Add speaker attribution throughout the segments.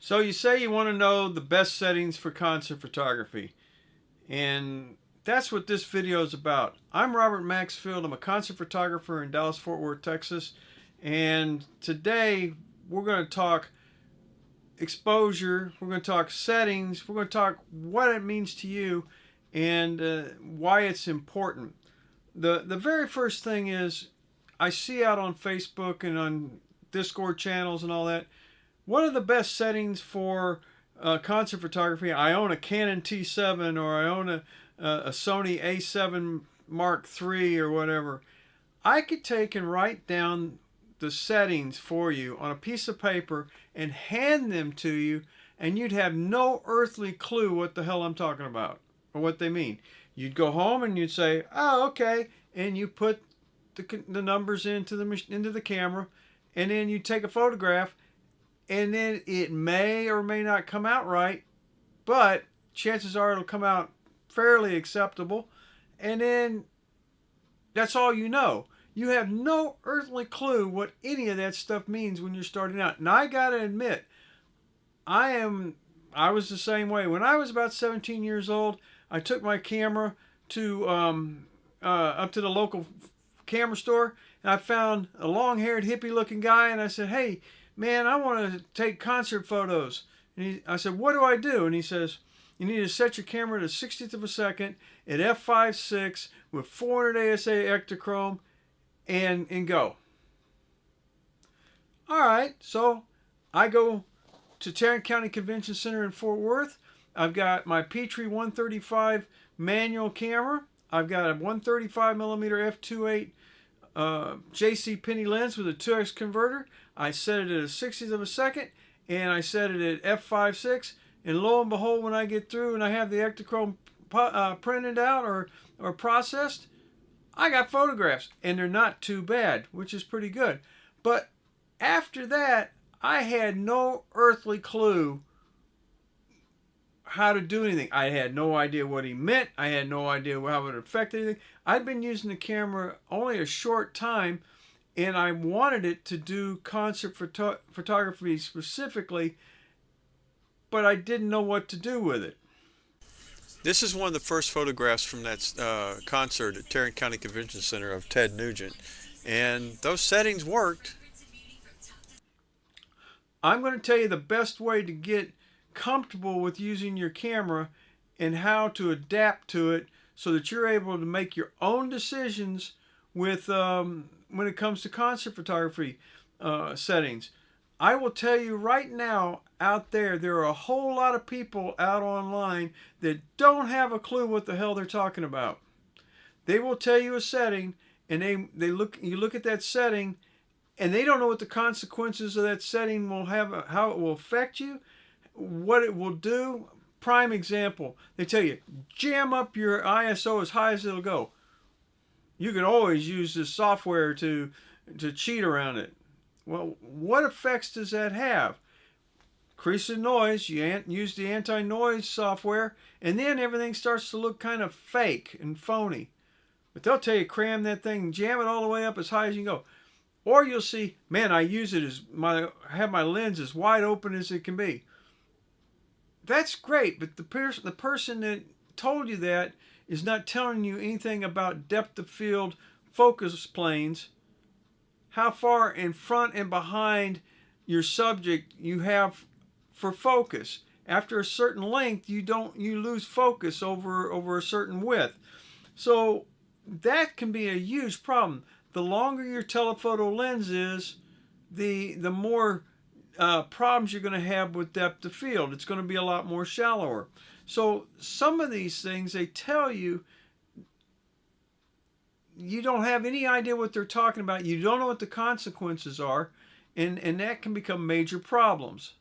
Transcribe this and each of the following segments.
Speaker 1: So you say you want to know the best settings for concert photography, and that's what this video is about. I'm Robert Maxfield. I'm a concert photographer in Dallas, Fort Worth, Texas, and today we're going to talk exposure, we're going to talk settings, we're going to talk what it means to you and why it's important. The very first thing is I see out on Facebook and on Discord channels and all that, one of the best settings for concert photography. I own a Canon T7 or I own a Sony A7 Mark III or whatever. I could take and write down the settings for you on a piece of paper and hand them to you, and you'd have no earthly clue what the hell I'm talking about or what they mean. You'd go home and you'd say, "Oh, okay," and you put the numbers into the camera, and then you take a photograph, and then it may or may not come out right, but chances are it'll come out fairly acceptable, and then that's all you know. You have no earthly clue what any of that stuff means when you're starting out. And I gotta admit, I was the same way. When I was about 17 years old, I took my camera to up to the local camera store, and I found a long-haired hippie-looking guy, and I said, "Hey, man, I want to take concert photos." And I said, "What do I do?" And he says, "You need to set your camera to 60th of a second at f5.6 with 400 ASA Ektachrome and go." All right, so I go to Tarrant County Convention Center in Fort Worth. I've got my Petrie 135 manual camera. I've got a 135 millimeter f2.8 JC Penney lens with a 2x converter. I set it at a 60th of a second, and I set it at f5.6. And lo and behold, when I get through and I have the Ektachrome printed out or processed, I got photographs, and they're not too bad, which is pretty good. But after that, I had no earthly clue how to do anything. I had no idea what he meant. I had no idea how it would affect anything. I'd been using the camera only a short time, and I wanted it to do concert photography specifically, but I didn't know what to do with it. This is one of the first photographs from that concert at Tarrant County Convention Center of Ted Nugent, and those settings worked. I'm going to tell you the best way to get comfortable with using your camera and how to adapt to it so that you're able to make your own decisions with when it comes to concert photography settings. I will tell you right now, out there are a whole lot of people out online that don't have a clue what the hell they're talking about. They will tell you a setting, and you look at that setting, and they don't know what the consequences of that setting will have, how it will affect you, what it will do. Prime example, they tell you, jam up your ISO as high as it'll go. You can always use this software to cheat around it. Well, what effects does that have? Increase the noise, you use the anti-noise software, and then everything starts to look kind of fake and phony. But they'll tell you, cram that thing, jam it all the way up as high as you can go. Or you'll see, man, I use it I have my lens as wide open as it can be. That's great, but the person that told you that is not telling you anything about depth of field focus planes, how far in front and behind your subject you have for focus. After a certain length, you lose focus over a certain width. So that can be a huge problem. The longer your telephoto lens is, the more problems you're going to have with depth of field. It's going to be a lot more shallower. So some of these things, they tell you, you don't have any idea what they're talking about. You don't know what the consequences are, and that can become major problems.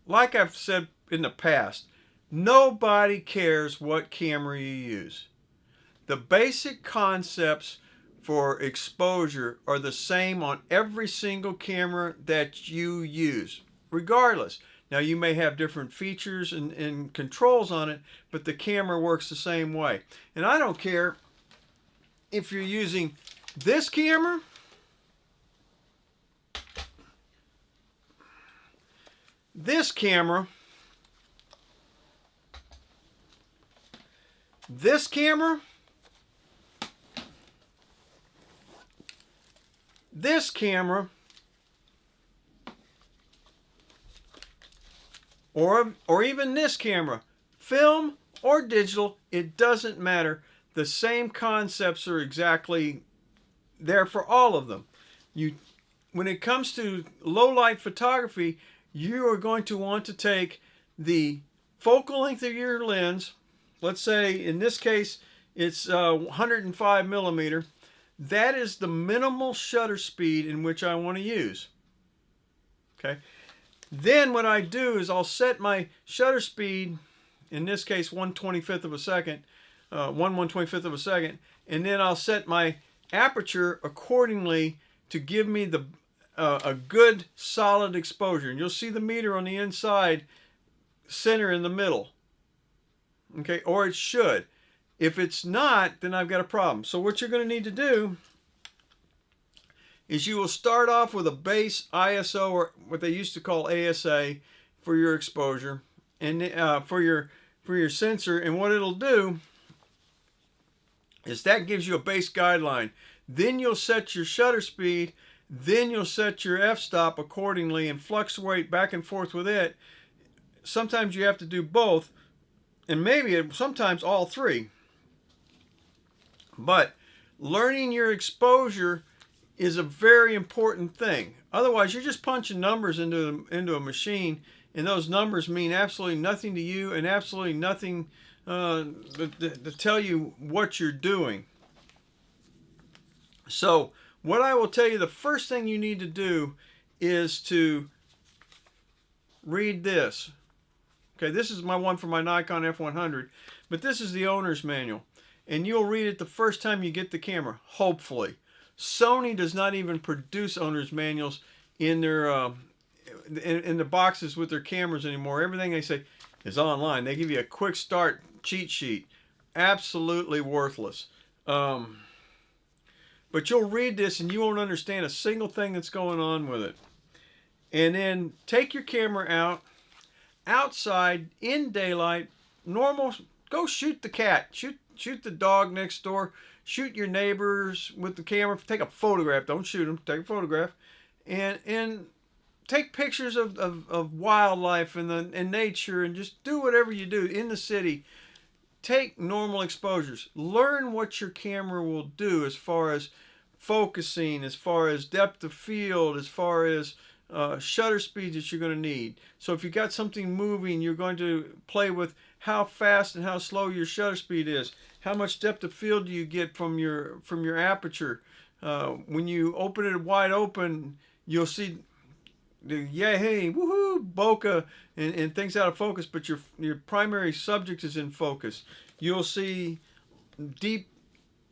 Speaker 1: Like I've said in the past, nobody cares what camera you use. The basic concepts for exposure are the same on every single camera that you use, regardless. Now you may have different features and controls on it, but the camera works the same way. And I don't care if you're using this camera, this camera, this camera, this camera, or even this camera, film or digital, it doesn't matter. The same concepts are exactly there for all of them. When it comes to low light photography, you are going to want to take the focal length of your lens. Let's say in this case it's 105 millimeter. That is the minimal shutter speed in which I want to use. Okay. Then what I do is I'll set my shutter speed, in this case 1/25 of a second, 1/125 of a second, and then I'll set my aperture accordingly to give me a good solid exposure. And you'll see the meter on the inside center in the middle. Okay, or it should. If it's not, then I've got a problem. So what you're going to need to do is you will start off with a base ISO, or what they used to call ASA, for your exposure and for your sensor. And what it'll do is that gives you a base guideline. Then you'll set your shutter speed. Then you'll set your f-stop accordingly and fluctuate back and forth with it. Sometimes you have to do both, and maybe sometimes all three. But learning your exposure is a very important thing. Otherwise, you're just punching numbers into a machine, and those numbers mean absolutely nothing to you and absolutely nothing to tell you what you're doing. So what I will tell you, the first thing you need to do is to read this. Okay, this is my one for my Nikon F100, but this is the owner's manual. And you'll read it the first time you get the camera, hopefully. Sony does not even produce owner's manuals in their in the boxes with their cameras anymore. Everything they say is online. They give you a quick start cheat sheet. Absolutely worthless. But you'll read this and you won't understand a single thing that's going on with it. And then take your camera out, outside, in daylight, normal, go shoot the cat, shoot the dog next door, shoot your neighbors with the camera, take a photograph, don't shoot them, take a photograph, and take pictures of wildlife and nature, and just do whatever you do in the city. Take normal exposures. Learn what your camera will do as far as focusing, as far as depth of field, as far as shutter speeds that you're going to need. So if you got something moving, you're going to play with how fast and how slow your shutter speed is. How much depth of field do you get from your aperture? When you open it wide open, you'll see the yay, woohoo, bokeh, and things out of focus, but your primary subject is in focus. You'll see deep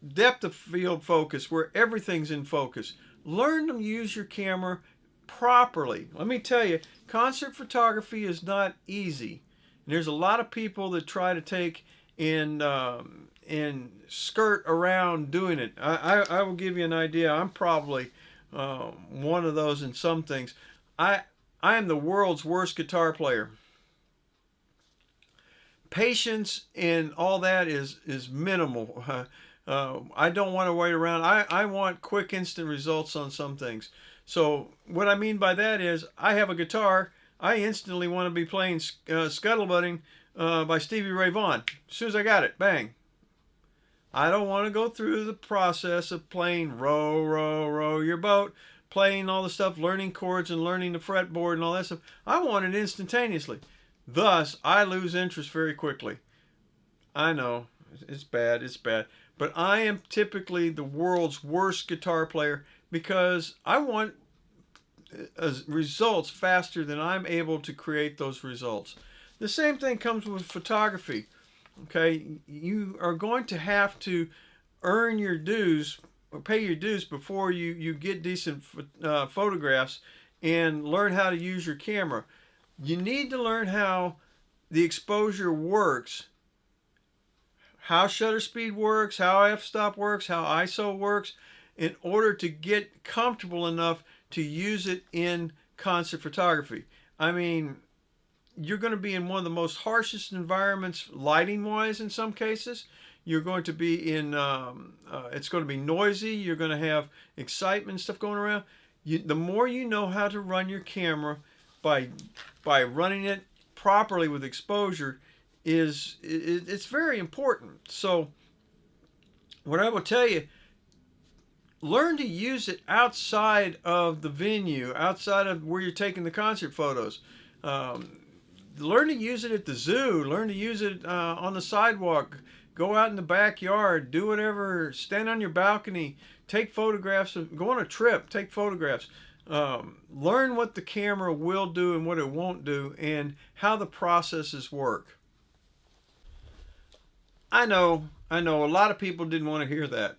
Speaker 1: depth of field focus where everything's in focus. Learn to use your camera properly. Let me tell you, concert photography is not easy. There's a lot of people that try to take and skirt around doing it. I will give you an idea. I'm probably one of those in some things. I am the world's worst guitar player. Patience and all that is minimal. I don't want to wait around. I want quick, instant results on some things. So what I mean by that is, I have a guitar. I instantly want to be playing Scuttlebutting by Stevie Ray Vaughan. As soon as I got it, bang. I don't want to go through the process of playing row, row, row your boat, playing all the stuff, learning chords and learning the fretboard and all that stuff. I want it instantaneously. Thus, I lose interest very quickly. I know, it's bad, it's bad. But I am typically the world's worst guitar player because I want results faster than I'm able to create those results. The same thing comes with photography. Okay, you are going to have to earn your dues or pay your dues before you get decent photographs and learn how to use your camera. You need to learn how the exposure works, how shutter speed works, how f-stop works, how ISO works, in order to get comfortable enough to use it in concert photography. I mean, you're going to be in one of the most harshest environments lighting wise in some cases. You're going to be in it's going to be noisy, you're going to have excitement and stuff going around. The more you know how to run your camera by running it properly with exposure, it's very important. So what I will tell you, learn to use it outside of the venue, outside of where you're taking the concert photos. Learn to use it at the zoo. Learn to use it on the sidewalk. Go out in the backyard. Do whatever. Stand on your balcony. Take photographs. Go on a trip. Take photographs. Learn what the camera will do and what it won't do, and how the processes work. I know a lot of people didn't want to hear that.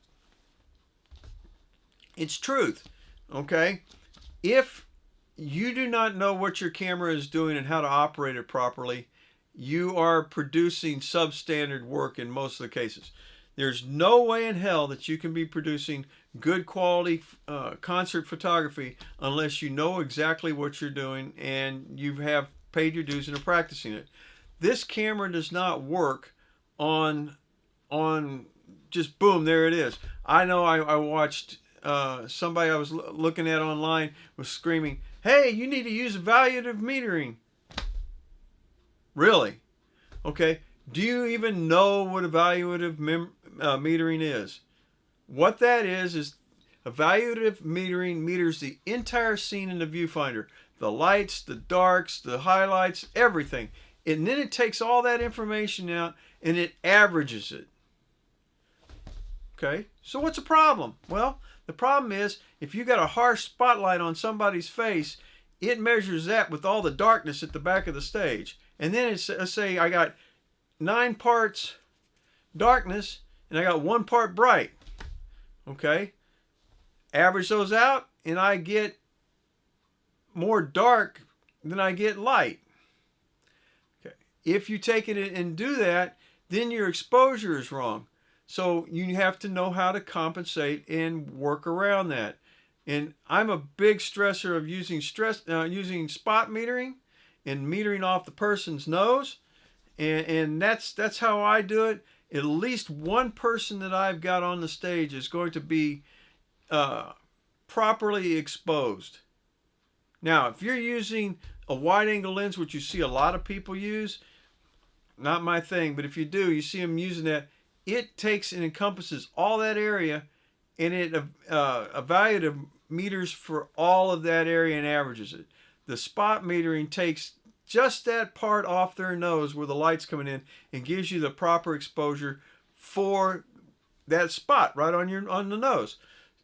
Speaker 1: It's truth. Okay? If you do not know what your camera is doing and how to operate it properly, you are producing substandard work in most of the cases. There's no way in hell that you can be producing good quality concert photography unless you know exactly what you're doing and you have paid your dues and are practicing it. This camera does not work on just boom, there it is. I know I watched somebody I was looking at online was screaming, "Hey, you need to use evaluative metering." Really? Okay. Do you even know what evaluative metering is? What that is evaluative metering meters the entire scene in the viewfinder. The lights, the darks, the highlights, everything. And then it takes all that information out and it averages it. Okay? So what's the problem? Well, the problem is if you got a harsh spotlight on somebody's face, it measures that with all the darkness at the back of the stage. And then let's say I got 9 parts darkness and I got 1 part bright. Okay? Average those out and I get more dark than I get light. Okay. If you take it and do that, then your exposure is wrong. So you have to know how to compensate and work around that. And I'm a big stresser of using spot metering and metering off the person's nose. And that's how I do it. At least one person that I've got on the stage is going to be properly exposed. Now, if you're using a wide angle lens, which you see a lot of people use, not my thing, but if you do, you see them using that, it takes and encompasses all that area, and it evaluative meters for all of that area and averages it. The spot metering takes just that part off their nose where the light's coming in and gives you the proper exposure for that spot right on the nose.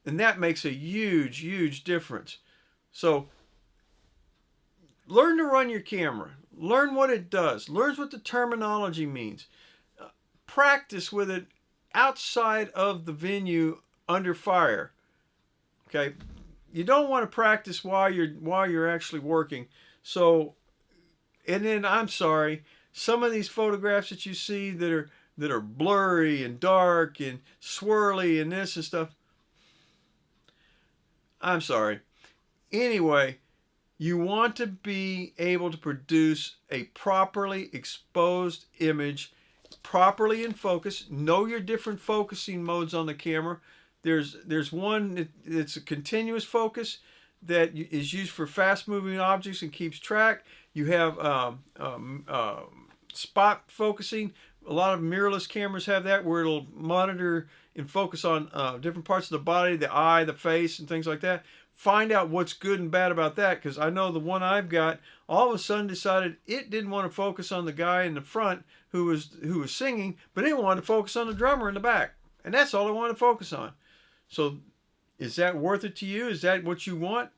Speaker 1: And that makes a huge difference. So learn to run your camera. Learn what it does. Learn what the terminology means. Practice with it outside of the venue under fire. Okay? You don't want to practice while you're actually working. So, and then I'm sorry, some of these photographs that you see that are blurry and dark and swirly and this and stuff, I'm sorry. Anyway, you want to be able to produce a properly exposed image, properly in focus. Know your different focusing modes on the camera. There's one that's a continuous focus that is used for fast moving objects and keeps track. You have spot focusing. A lot of mirrorless cameras have that, where it'll monitor and focus on different parts of the body, the eye, the face, and things like that. Find out what's good and bad about that, because I know the one I've got all of a sudden decided it didn't want to focus on the guy in the front who was singing, but it wanted to focus on the drummer in the back, and that's all it wanted to focus on. So is that worth it to you? Is that what you want?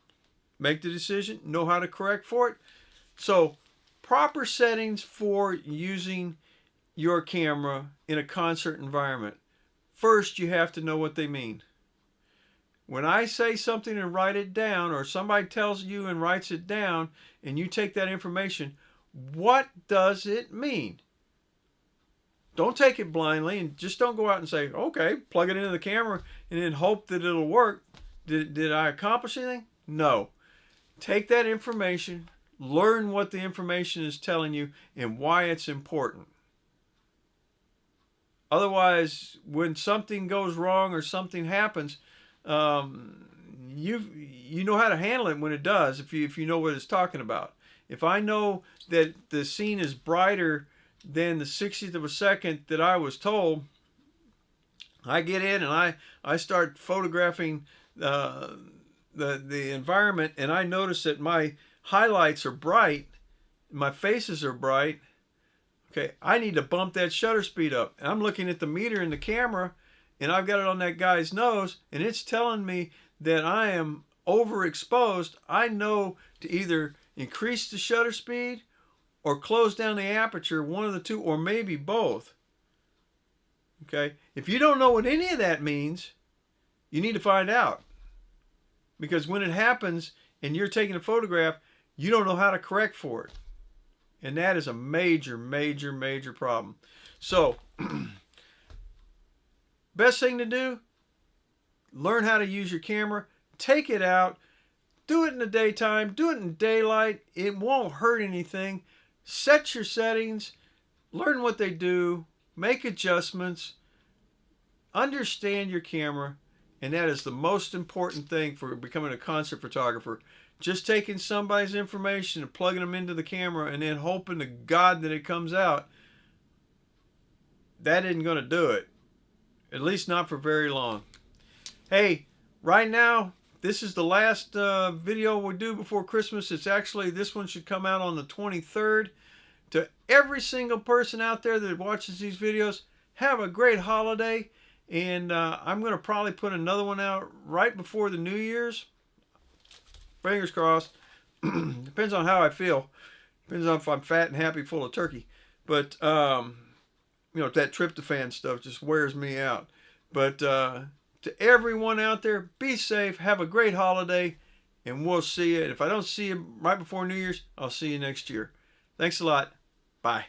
Speaker 1: Make the decision. Know how to correct for it. So proper settings for using your camera in a concert environment. First, you have to know what they mean. When I say something and write it down, or somebody tells you and writes it down, and you take that information, what does it mean? Don't take it blindly, and just don't go out and say, okay, plug it into the camera and then hope that it'll work. Did I accomplish anything? No. Take that information, learn what the information is telling you and why it's important. Otherwise, when something goes wrong or something happens, you know how to handle it when it does, if you know what it's talking about. If I know that the scene is brighter than the 60th of a second that I was told, I get in and I start photographing the environment, and I notice that my highlights are bright, my faces are bright. Okay, I need to bump that shutter speed up. And I'm looking at the meter in the camera, and I've got it on that guy's nose, and it's telling me that I am overexposed. I know to either increase the shutter speed or close down the aperture, one of the two, or maybe both. Okay, if you don't know what any of that means, you need to find out. Because when it happens and you're taking a photograph, you don't know how to correct for it. And that is a major, major, major problem. So, best thing to do, learn how to use your camera, take it out, do it in the daytime, do it in daylight. It won't hurt anything. Set your settings, learn what they do, make adjustments, understand your camera, and that is the most important thing for becoming a concert photographer. Just taking somebody's information and plugging them into the camera and then hoping to God that it comes out, that isn't going to do it. At least not for very long. Hey, right now, this is the last video we do before Christmas. It's actually, this one should come out on the 23rd. To every single person out there that watches these videos, have a great holiday. And I'm going to probably put another one out right before the New Year's. Fingers crossed. Depends on how I feel. Depends on if I'm fat and happy, full of turkey. But, you know, that tryptophan stuff just wears me out. But to everyone out there, be safe. Have a great holiday. And we'll see you. And if I don't see you right before New Year's, I'll see you next year. Thanks a lot. Bye.